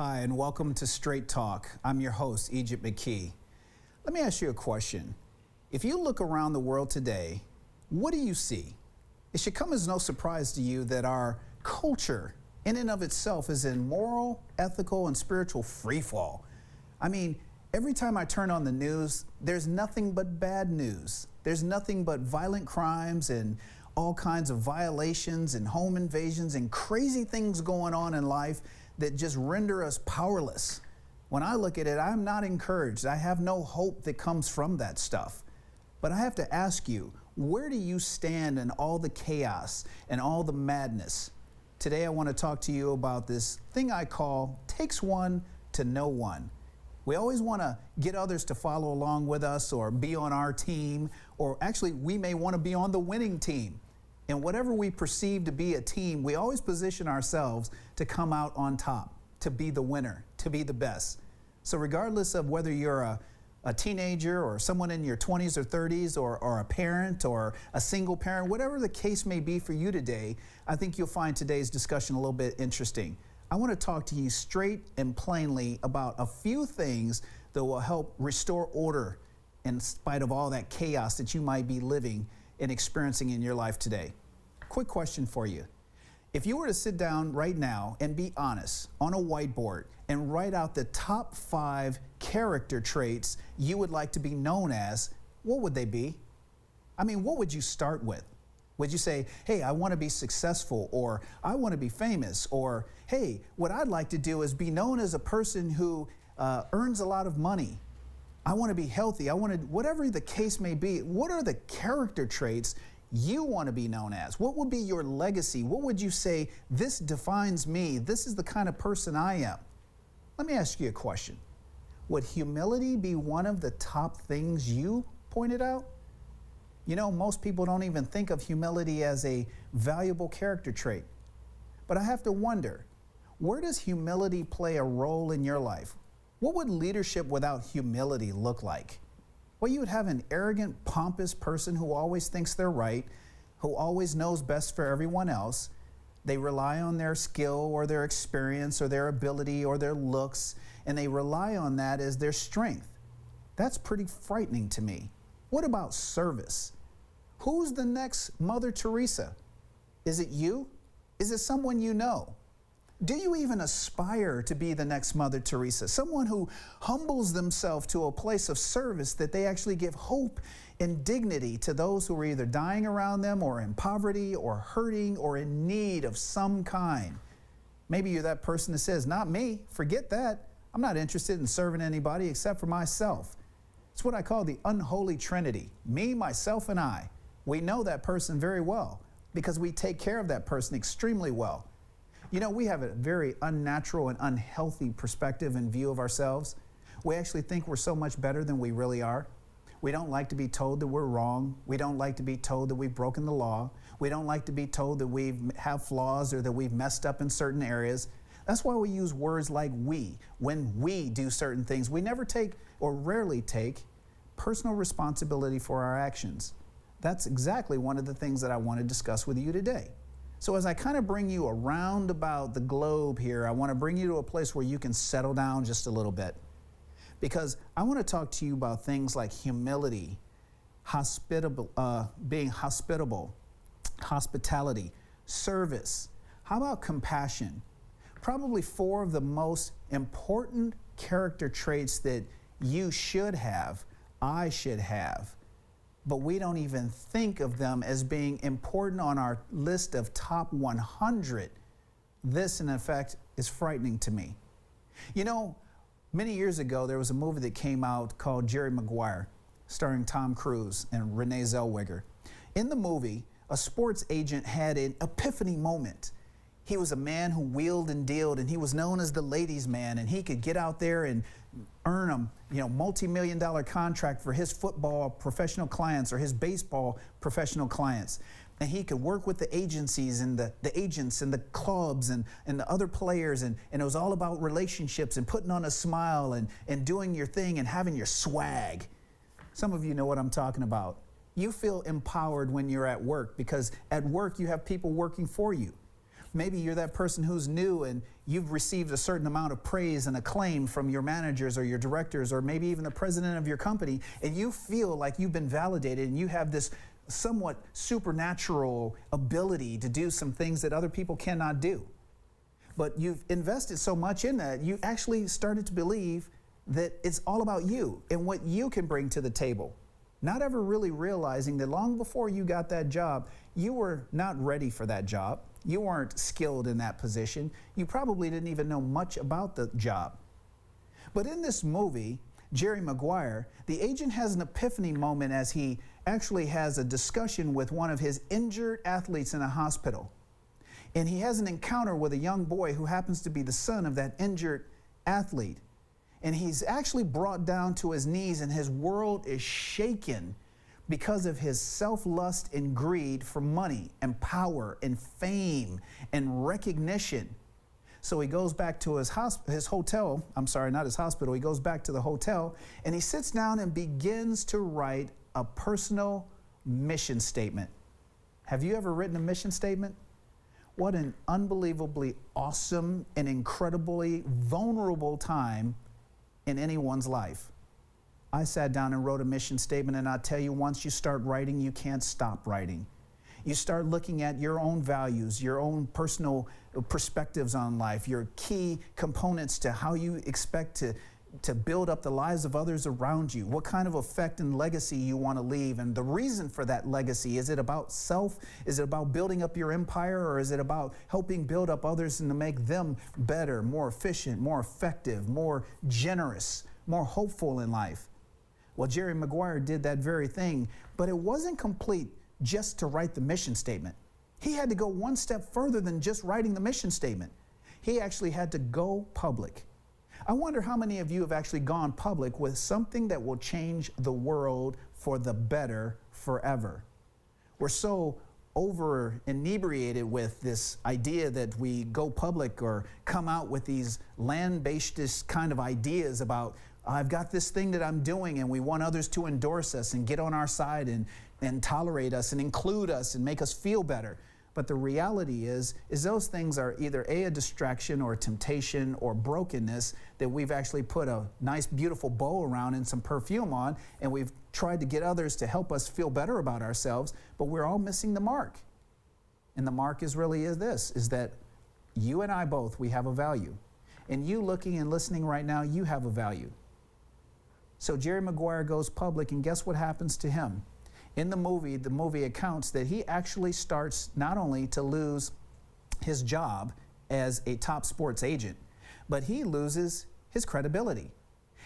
Hi, and welcome to Straight Talk. I'm your host, Egypt McKee. Let me ask you a question. If you look around the world today, what do you see? It should come as no surprise to you that our culture, in and of itself, is in moral, ethical, and spiritual freefall. I mean, every time I turn on the news, there's nothing but bad news. There's nothing but violent crimes and all kinds of violations and home invasions and crazy things going on in life that just render us powerless. When I look at it, I'm not encouraged. I have no hope that comes from that stuff. But I have to ask you, where do you stand in all the chaos and all the madness? Today I want to talk to you about this thing I call takes one to know one. We always want to get others to follow along with us or be on our team, or actually we may want to be on the winning team. And whatever we perceive to be a team, we always position ourselves to come out on top, to be the winner, to be the best. So regardless of whether you're a teenager or someone in your 20s or 30s or a parent or a single parent, whatever the case may be for you today, I think you'll find today's discussion a little bit interesting. I want to talk to you straight and plainly about a few things that will help restore order in spite of all that chaos that you might be living and experiencing in your life today. Quick question for you. If you were to sit down right now and be honest on a whiteboard and write out the top 5 character traits you would like to be known as, what would they be? I mean, what would you start with? Would you say, hey, I want to be successful, or I want to be famous, or hey, what I'd like to do is be known as a person who earns a lot of money. I want to be healthy. I want to, whatever the case may be, what are the character traits you want to be known as? What would be your legacy? What would you say, this defines me? This is the kind of person I am. Let me ask you a question. Would humility be one of the top things you pointed out? You know, most people don't even think of humility as a valuable character trait. But I have to wonder, where does humility play a role in your life? What would leadership without humility look like? Well, you would have an arrogant, pompous person who always thinks they're right, who always knows best for everyone else. They rely on their skill or their experience or their ability or their looks, and they rely on that as their strength. That's pretty frightening to me. What about service? Who's the next Mother Teresa? Is it you? Is it someone you know? Do you even aspire to be the next Mother Teresa? Someone who humbles themselves to a place of service that they actually give hope and dignity to those who are either dying around them or in poverty or hurting or in need of some kind. Maybe you're that person that says, not me, forget that. I'm not interested in serving anybody except for myself. It's what I call the unholy trinity, me, myself, and I. We know that person very well because we take care of that person extremely well. You know, we have a very unnatural and unhealthy perspective and view of ourselves. We actually think we're so much better than we really are. We don't like to be told that we're wrong. We don't like to be told that we've broken the law. We don't like to be told that we have flaws or that we've messed up in certain areas. That's why we use words like we. When we do certain things, we never take or rarely take personal responsibility for our actions. That's exactly one of the things that I want to discuss with you today. So as I kind of bring you around about the globe here, I want to bring you to a place where you can settle down just a little bit. Because I want to talk to you about things like humility, being hospitable, hospitality, service. How about compassion? Probably 4 of the most important character traits that you should have, I should have. But we don't even think of them as being important on our list of top 100. This, in effect, is frightening to me. You know, many years ago, there was a movie that came out called Jerry Maguire, starring Tom Cruise and Renee Zellweger. In the movie, a sports agent had an epiphany moment. He was a man who wheeled and dealed, and he was known as the ladies' man, and he could get out there and earn a multi-million-dollar contract for his football professional clients or his baseball professional clients. And he could work with the agencies and the agents and the clubs and the other players, and it was all about relationships and putting on a smile and doing your thing and having your swag. Some of you know what I'm talking about. You feel empowered when you're at work because at work you have people working for you. Maybe you're that person who's new and you've received a certain amount of praise and acclaim from your managers or your directors or maybe even the president of your company, and you feel like you've been validated and you have this somewhat supernatural ability to do some things that other people cannot do. But you've invested so much in that, you actually started to believe that it's all about you and what you can bring to the table. Not ever really realizing that long before you got that job, you were not ready for that job. You weren't skilled in that position. You probably didn't even know much about the job. But in this movie, Jerry Maguire, the agent has an epiphany moment as he actually has a discussion with one of his injured athletes in a hospital. And he has an encounter with a young boy who happens to be the son of that injured athlete. And he's actually brought down to his knees, and his world is shaken because of his self-lust and greed for money and power and fame and recognition. So he goes back to his hotel, I'm sorry, not his hospital, he goes back to the hotel, and he sits down and begins to write a personal mission statement. Have you ever written a mission statement? What an unbelievably awesome and incredibly vulnerable time in anyone's life. I sat down and wrote a mission statement, and I tell you, once you start writing, you can't stop writing. You start looking at your own values, your own personal perspectives on life, your key components to how you expect to build up the lives of others around you, what kind of effect and legacy you want to leave, and the reason for that legacy. Is it about self? Is it about building up your empire, or is it about helping build up others and to make them better, more efficient, more effective, more generous, more hopeful in life? Well, Jerry Maguire did that very thing, but it wasn't complete just to write the mission statement. He had to go one step further than just writing the mission statement. He actually had to go public. I wonder how many of you have actually gone public with something that will change the world for the better forever. We're so over inebriated with this idea that we go public or come out with these land-based kind of ideas about, I've got this thing that I'm doing, and we want others to endorse us and get on our side and tolerate us and include us and make us feel better. But the reality is those things are either a distraction or temptation or brokenness that we've actually put a nice, beautiful bow around and some perfume on, and we've tried to get others to help us feel better about ourselves, but we're all missing the mark. And the mark is that you and I both, we have a value. And you looking and listening right now, you have a value. So Jerry Maguire goes public, and guess what happens to him? In the movie accounts that he actually starts not only to lose his job as a top sports agent, but he loses his credibility.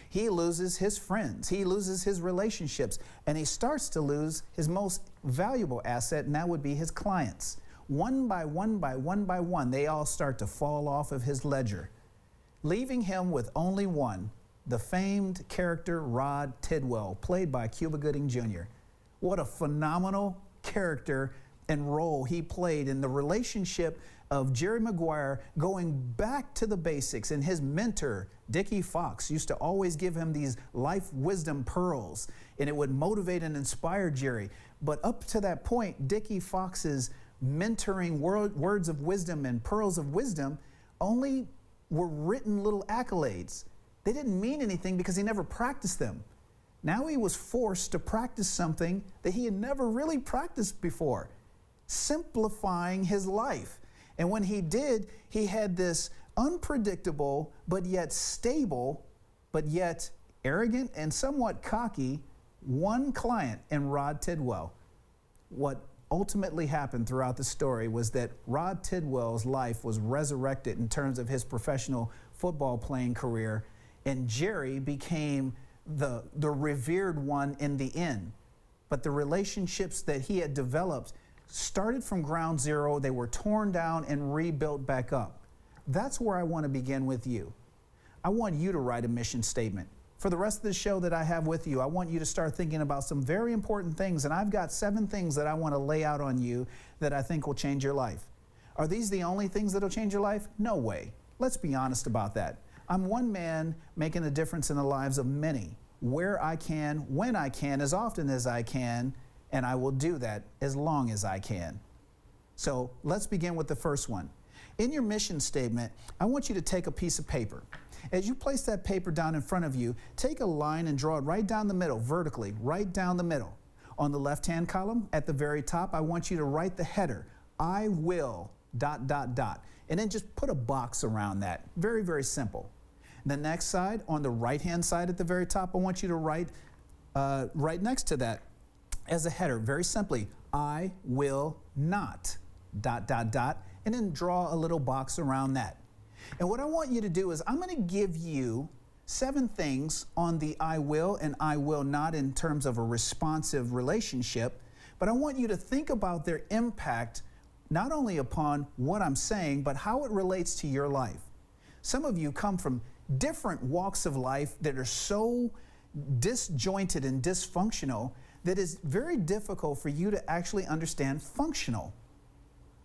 He loses his friends. He loses his relationships. And he starts to lose his most valuable asset, and that would be his clients. One by one, they all start to fall off of his ledger, leaving him with only one, the famed character Rod Tidwell, played by Cuba Gooding Jr. What a phenomenal character and role he played in the relationship of Jerry Maguire going back to the basics. And his mentor, Dickie Fox, used to always give him these life wisdom pearls, and it would motivate and inspire Jerry. But up to that point, Dickie Fox's mentoring words of wisdom and pearls of wisdom only were written little accolades. They didn't mean anything because he never practiced them. Now he was forced to practice something that he had never really practiced before, simplifying his life. And when he did, he had this unpredictable, but yet stable, but yet arrogant and somewhat cocky, one client in Rod Tidwell. What ultimately happened throughout the story was that Rod Tidwell's life was resurrected in terms of his professional football playing career, and Jerry became the revered one in the end. But the relationships that he had developed started from ground zero. They were torn down and rebuilt back up. That's where I want to begin with you. I want you to write a mission statement. For the rest of the show that I have with you, I want you to start thinking about some very important things, and I've got 7 things that I want to lay out on you that I think will change your life. Are these the only things that will change your life? No way. Let's be honest about that. I'm one man making a difference in the lives of many, where I can, when I can, as often as I can, and I will do that as long as I can. So let's begin with the first one. In your mission statement, I want you to take a piece of paper. As you place that paper down in front of you, take a line and draw it right down the middle, vertically, right down the middle. On the left-hand column, at the very top, I want you to write the header, I will, ... And then just put a box around that. Very, very simple. The next side, on the right-hand side at the very top, I want you to write right next to that as a header, very simply, I will not, ... And then draw a little box around that. And what I want you to do is I'm going to give you 7 things on the I will and I will not in terms of a responsive relationship, but I want you to think about their impact not only upon what I'm saying, but how it relates to your life. Some of you come from different walks of life that are so disjointed and dysfunctional that it's very difficult for you to actually understand functional.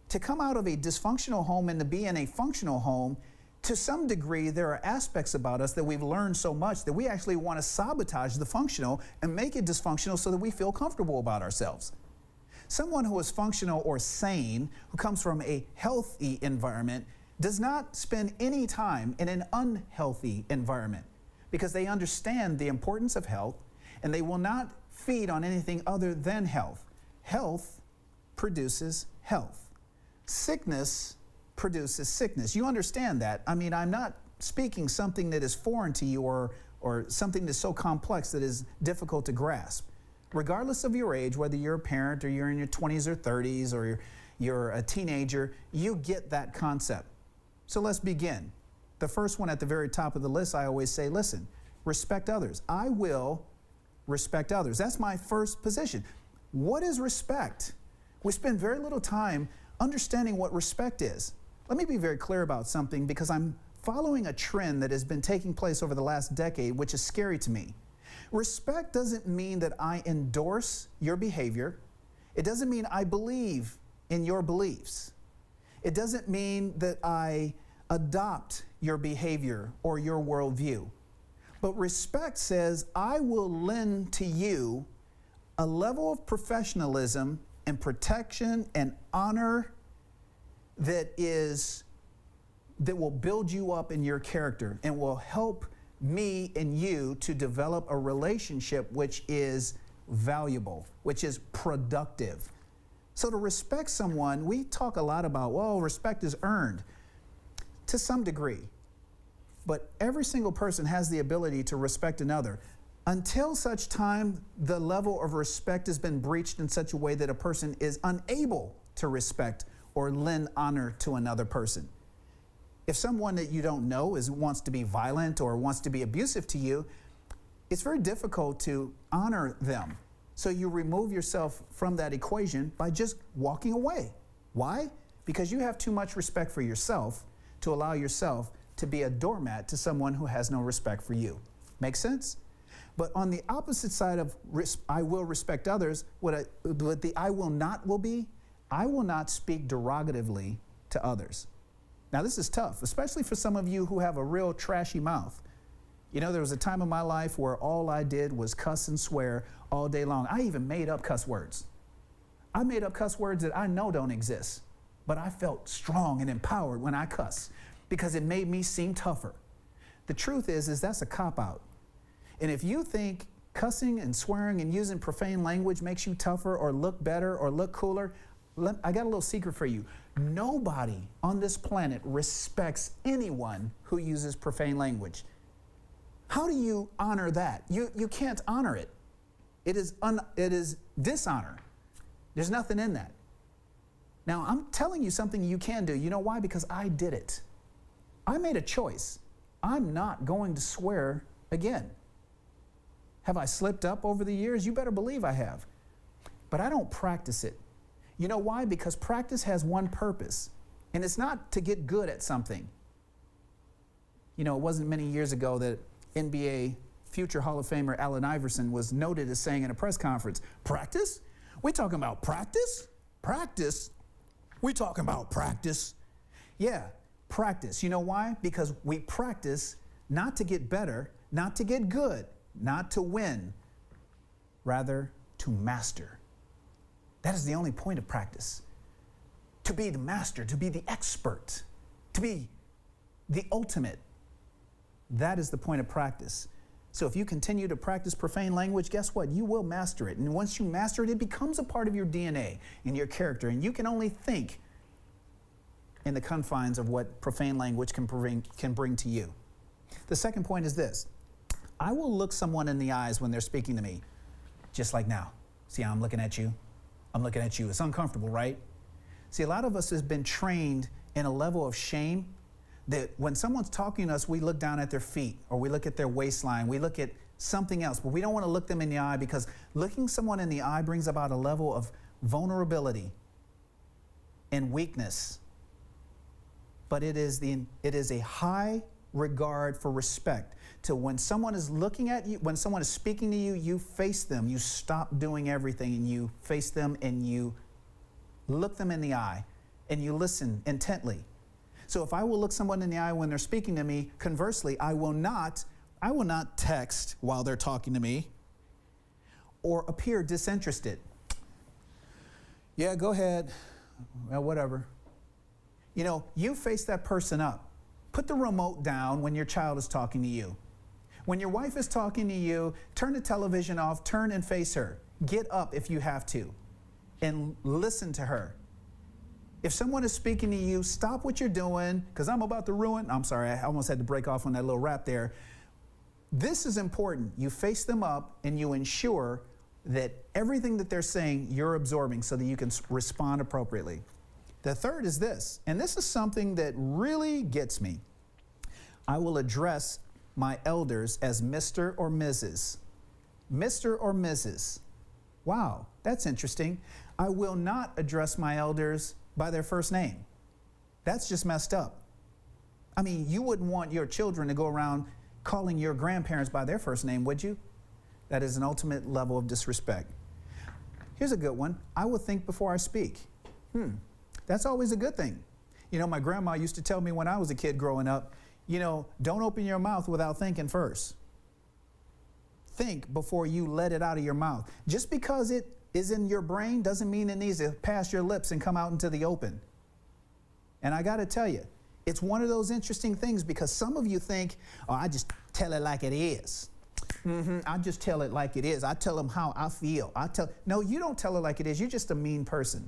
To come out of a dysfunctional home and to be in a functional home, to some degree, there are aspects about us that we've learned so much that we actually want to sabotage the functional and make it dysfunctional so that we feel comfortable about ourselves. Someone who is functional or sane, who comes from a healthy environment, does not spend any time in an unhealthy environment because they understand the importance of health and they will not feed on anything other than health. Health produces health. Sickness produces sickness. You understand that. I mean, I'm not speaking something that is foreign to you or something that's so complex that is difficult to grasp. Regardless of your age, whether you're a parent or you're in your 20s or 30s or you're a teenager, you get that concept. So let's begin. The first one at the very top of the list, I always say, listen, respect others. I will respect others. That's my first position. What is respect? We spend very little time understanding what respect is. Let me be very clear about something because I'm following a trend that has been taking place over the last decade, which is scary to me. Respect doesn't mean that I endorse your behavior. It doesn't mean I believe in your beliefs. It doesn't mean that I adopt your behavior or your worldview. But respect says I will lend to you a level of professionalism and protection and honor that will build you up in your character and will help me and you to develop a relationship which is valuable, which is productive. So to respect someone, we talk a lot about, well, respect is earned to some degree. But every single person has the ability to respect another until such time the level of respect has been breached in such a way that a person is unable to respect or lend honor to another person. If someone that you don't know wants to be violent or wants to be abusive to you, it's very difficult to honor them. So you remove yourself from that equation by just walking away. Why? Because you have too much respect for yourself to allow yourself to be a doormat to someone who has no respect for you. Make sense? But on the opposite side of I will respect others, what the I will not will be, I will not speak derogatively to others. Now this is tough, especially for some of you who have a real trashy mouth. You know, there was a time in my life where all I did was cuss and swear all day long. I even made up cuss words. I made up cuss words that I know don't exist, but I felt strong and empowered when I cuss because it made me seem tougher. The truth is that's a cop-out. And if you think cussing and swearing and using profane language makes you tougher or look better or look cooler, I got a little secret for you. Nobody on this planet respects anyone who uses profane language. How do you honor that? You can't honor it. It is dishonor. There's nothing in that. Now, I'm telling you something you can do. You know why? Because I did it. I made a choice. I'm not going to swear again. Have I slipped up over the years? You better believe I have. But I don't practice it. You know why? Because practice has one purpose, and it's not to get good at something. You know, it wasn't many years ago that NBA future Hall of Famer Allen Iverson was noted as saying in a press conference, practice? We talking about practice? Practice? We talking about practice? Yeah, practice. You know why? Because we practice not to get better, not to get good, not to win, rather to master. That is the only point of practice. To be the master, to be the expert. to be the ultimate. That is the point of practice. So if you continue to practice profane language, guess what? You will master it. And once you master it, it becomes a part of your DNA and your character. And you can only think in the confines of what profane language can bring to you. The second point is this. I will look someone in the eyes when they're speaking to me, just like now. See how I'm looking at you? I'm looking at you. It's uncomfortable, right? See, a lot of us has been trained in a level of shame that when someone's talking to us, we look down at their feet or we look at their waistline, we look at something else, but we don't want to look them in the eye because looking someone in the eye brings about a level of vulnerability and weakness. But it is a high regard for respect. To when someone is looking at you, when someone is speaking to you, you face them, you stop doing everything and you face them and you look them in the eye and you listen intently. So if I will look someone in the eye when they're speaking to me, conversely, I will not text while they're talking to me or appear disinterested. Yeah, go ahead. Well, whatever. You know, you face that person up. Put the remote down when your child is talking to you. When your wife is talking to you, turn the television off, turn and face her. Get up if you have to and listen to her. If someone is speaking to you, stop what you're doing, because I'm about to ruin. I'm sorry, I almost had to break off on that little rap there. This is important. You face them up and you ensure that everything that they're saying you're absorbing so that you can respond appropriately. The third is this, and this is something that really gets me. I will address my elders as Mr. or Mrs. Mr. or Mrs. Wow, that's interesting. I will not address my elders by their first name. That's just messed up. I mean, you wouldn't want your children to go around calling your grandparents by their first name, would you? That is an ultimate level of disrespect. Here's a good one. I will think before I speak. That's always a good thing. You know, my grandma used to tell me when I was a kid growing up, you know, don't open your mouth without thinking first. Think before you let it out of your mouth. Just because it is in your brain doesn't mean it needs to pass your lips and come out into the open. And I got to tell you, it's one of those interesting things because some of you think, oh, I just tell it like it is. I just tell it like it is. I tell them how I feel. No, you don't tell it like it is. You're just a mean person.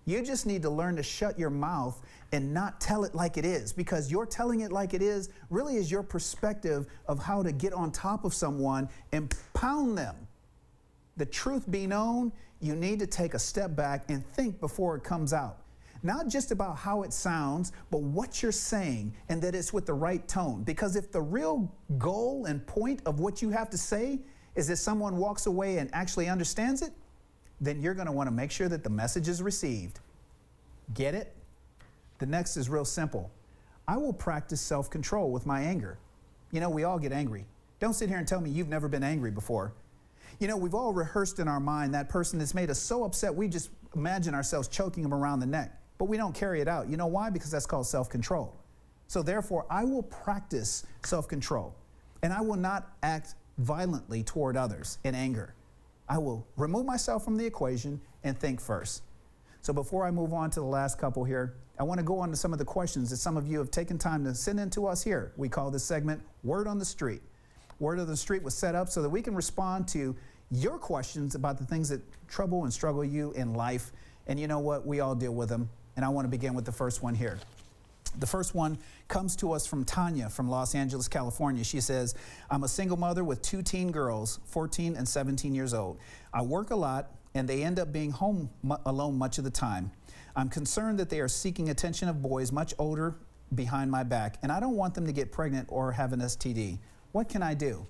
You just need to learn to shut your mouth and not tell it like it is, because your telling it like it is really is your perspective of how to get on top of someone and pound them. The truth be known, you need to take a step back and think before it comes out. Not just about how it sounds, but what you're saying and that it's with the right tone. Because if the real goal and point of what you have to say is that someone walks away and actually understands it, then you're going to want to make sure that the message is received. Get it? The next is real simple. I will practice self-control with my anger. You know, we all get angry. Don't sit here and tell me you've never been angry before. You know, we've all rehearsed in our mind that person that's made us so upset we just imagine ourselves choking them around the neck. But we don't carry it out. You know why? Because that's called self-control. So therefore, I will practice self-control. And I will not act violently toward others in anger. I will remove myself from the equation and think first. So before I move on to the last couple here, I want to go on to some of the questions that some of you have taken time to send in to us here. We call this segment Word on the Street. Word on the Street was set up so that we can respond to your questions about the things that trouble and struggle you in life. And you know what? We all deal with them. And I want to begin with the first one here. The first one comes to us from Tanya from Los Angeles, California. She says, I'm a single mother with 2 teen girls, 14 and 17 years old. I work a lot, and they end up being home alone much of the time. I'm concerned that they are seeking attention of boys much older behind my back, and I don't want them to get pregnant or have an STD. What can I do?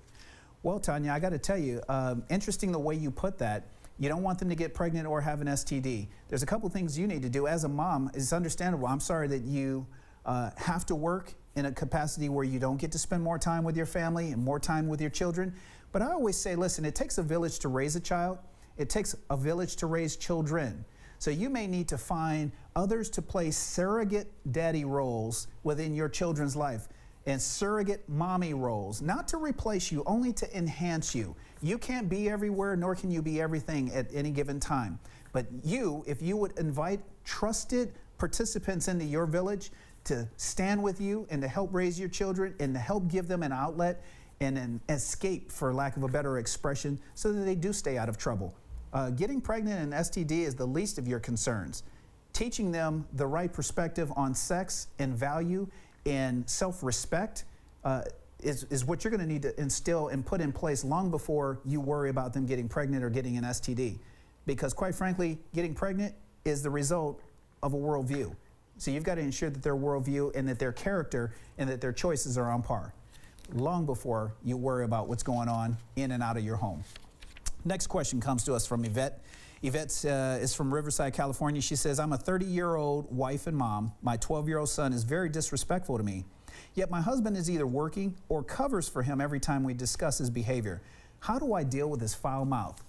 Well, Tanya, I got to tell you, interesting the way you put that. You don't want them to get pregnant or have an STD. There's a couple things you need to do. As a mom, it's understandable. I'm sorry that you have to work in a capacity where you don't get to spend more time with your family and more time with your children. But I always say, listen, it takes a village to raise a child. It takes a village to raise children. So you may need to find others to play surrogate daddy roles within your children's life and surrogate mommy roles, not to replace you, only to enhance you. You can't be everywhere, nor can you be everything at any given time. But you, if you would invite trusted participants into your village to stand with you and to help raise your children and to help give them an outlet and an escape, for lack of a better expression, so that they do stay out of trouble. Getting pregnant and STD is the least of your concerns. Teaching them the right perspective on sex and value and self-respect is what you're going to need to instill and put in place long before you worry about them getting pregnant or getting an STD. Because quite frankly, getting pregnant is the result of a worldview. So you've got to ensure that their worldview and that their character and that their choices are on par long before you worry about what's going on in and out of your home. Next question comes to us from Yvette. Yvette is from Riverside, California. She says, I'm a 30-year-old wife and mom. My 12-year-old son is very disrespectful to me. Yet my husband is either working or covers for him every time we discuss his behavior. How do I deal with his foul mouth?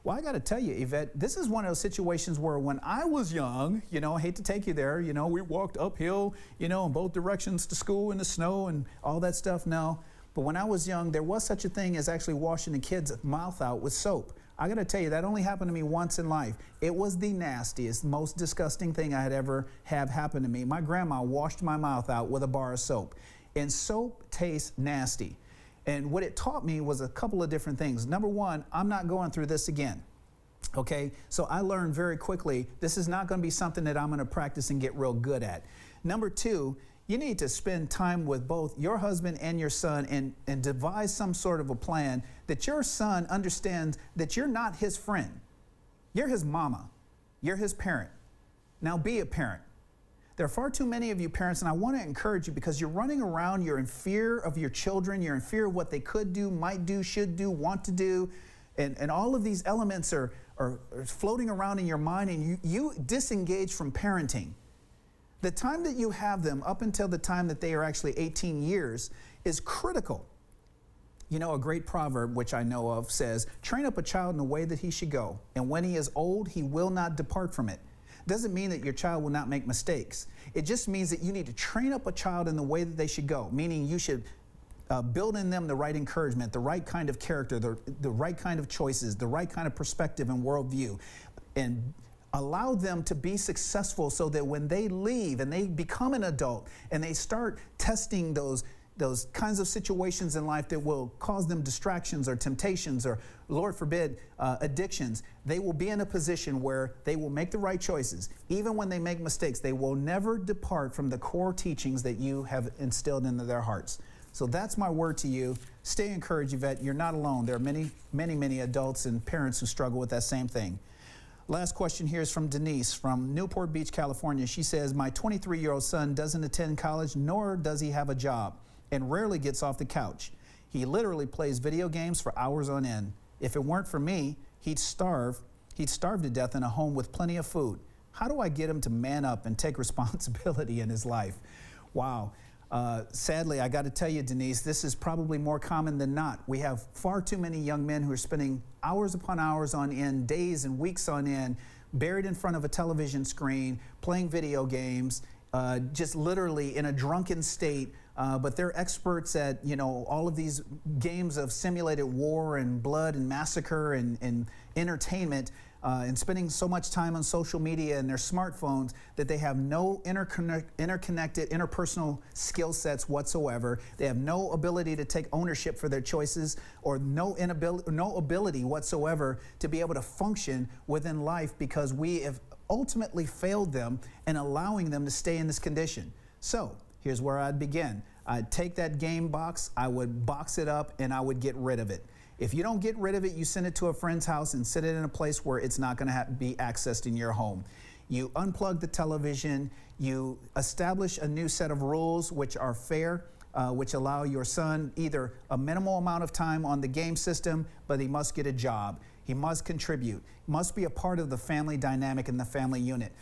Well, I got to tell you, Yvette, this is one of those situations where when I was young, I hate to take you there, we walked uphill, in both directions to school in the snow and all that stuff. No. But when I was young, there was such a thing as actually washing the kid's mouth out with soap. I got to tell you, that only happened to me once in life. It was the nastiest, most disgusting thing I had ever have happen to me. My grandma washed my mouth out with a bar of soap. And soap tastes nasty. And what it taught me was a couple of different things. Number one, I'm not going through this again. Okay, so I learned very quickly, this is not going to be something that I'm going to practice and get real good at. Number two, you need to spend time with both your husband and your son and devise some sort of a plan that your son understands that you're not his friend. You're his mama. You're his parent. Now be a parent. There are far too many of you parents, and I want to encourage you because you're running around, you're in fear of your children, you're in fear of what they could do, might do, should do, want to do, and all of these elements are floating around in your mind, and you disengage from parenting. The time that you have them up until the time that they are actually 18 years is critical. A great proverb, which I know of, says, train up a child in the way that he should go, and when he is old, he will not depart from it. Doesn't mean that your child will not make mistakes. It just means that you need to train up a child in the way that they should go, meaning you should build in them the right encouragement, the right kind of character, the right kind of choices, the right kind of perspective and worldview, and allow them to be successful so that when they leave and they become an adult and they start testing those kinds of situations in life that will cause them distractions or temptations or, Lord forbid, addictions, they will be in a position where they will make the right choices. Even when they make mistakes, they will never depart from the core teachings that you have instilled into their hearts. So that's my word to you. Stay encouraged, Yvette. You're not alone. There are many, many, many adults and parents who struggle with that same thing. Last question here is from Denise from Newport Beach, California. She says, my 23-year-old son doesn't attend college, nor does he have a job, and rarely gets off the couch. He literally plays video games for hours on end. If it weren't for me, he'd starve to death in a home with plenty of food. How do I get him to man up and take responsibility in his life? Wow. Sadly, I got to tell you, Denise, this is probably more common than not. We have far too many young men who are spending hours upon hours on end, days and weeks on end, buried in front of a television screen, playing video games, just literally in a drunken state. But they're experts at, all of these games of simulated war and blood and massacre and entertainment, and spending so much time on social media and their smartphones that they have no interconnected interpersonal skill sets whatsoever. They have no ability to take ownership for their choices or no ability whatsoever to be able to function within life because we have ultimately failed them in allowing them to stay in this condition. So here's where I'd begin. I'd take that game box, I would box it up, and I would get rid of it. If you don't get rid of it, you send it to a friend's house and sit it in a place where it's not going to be accessed in your home. You unplug the television, you establish a new set of rules which are fair, which allow your son either a minimal amount of time on the game system, but he must get a job. He must contribute, must be a part of the family dynamic and the family unit.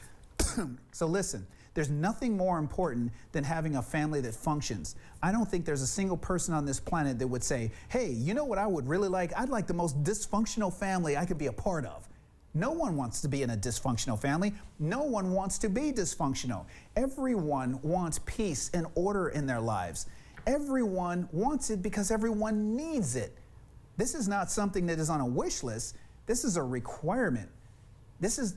So listen, there's nothing more important than having a family that functions. I don't think there's a single person on this planet that would say, hey, you know what I would really like? I'd like the most dysfunctional family I could be a part of. No one wants to be in a dysfunctional family. No one wants to be dysfunctional. Everyone wants peace and order in their lives. Everyone wants it because everyone needs it. This is not something that is on a wish list. This is a requirement. This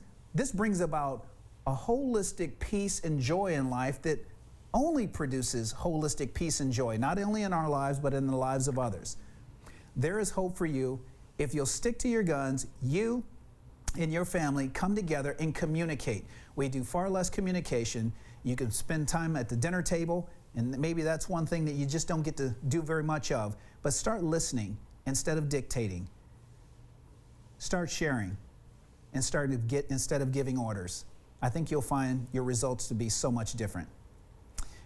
brings about a holistic peace and joy in life that only produces holistic peace and joy, not only in our lives, but in the lives of others. There is hope for you if you'll stick to your guns. You and your family come together and communicate. We do far less communication. You can spend time at the dinner table, and maybe that's one thing that you just don't get to do very much of, but start listening instead of dictating. Start sharing and instead of giving orders. I think you'll find your results to be so much different.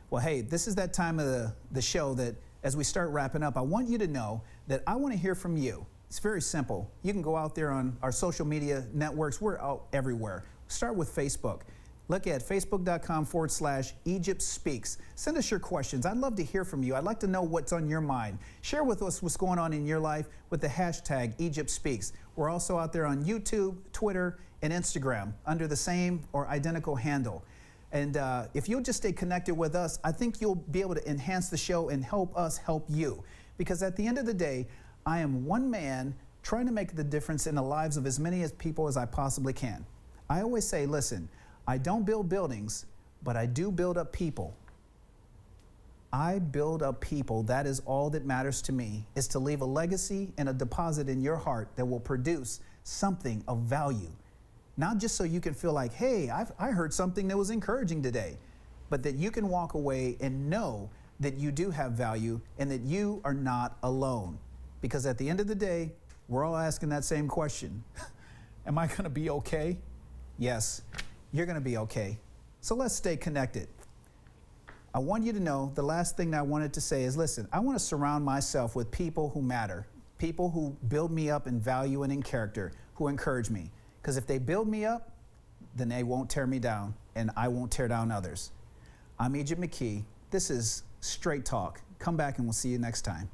Well, hey, this is that time of the show that as we start wrapping up, I want you to know that I want to hear from you. It's very simple. You can go out there on our social media networks. We're out everywhere. Start with Facebook. Look at facebook.com/Egypt Speaks. Send us your questions. I'd love to hear from you. I'd like to know what's on your mind. Share with us what's going on in your life with the hashtag Egypt Speaks. We're also out there on YouTube, Twitter, and Instagram under the same or identical handle. And if you'll just stay connected with us, I think you'll be able to enhance the show and help us help you. Because at the end of the day, I am one man trying to make the difference in the lives of as many people as I possibly can. I always say, listen, I don't build buildings, but I do build up people. I build up people. That is all that matters to me, is to leave a legacy and a deposit in your heart that will produce something of value. Not just so you can feel like, hey, I heard something that was encouraging today, but that you can walk away and know that you do have value and that you are not alone. Because at the end of the day, we're all asking that same question. Am I going to be okay? Yes, you're going to be okay. So let's stay connected. I want you to know the last thing that I wanted to say is, listen, I want to surround myself with people who matter, people who build me up in value and in character, who encourage me. Because if they build me up, then they won't tear me down, and I won't tear down others. I'm Egypt McKee. This is Straight Talk. Come back and we'll see you next time.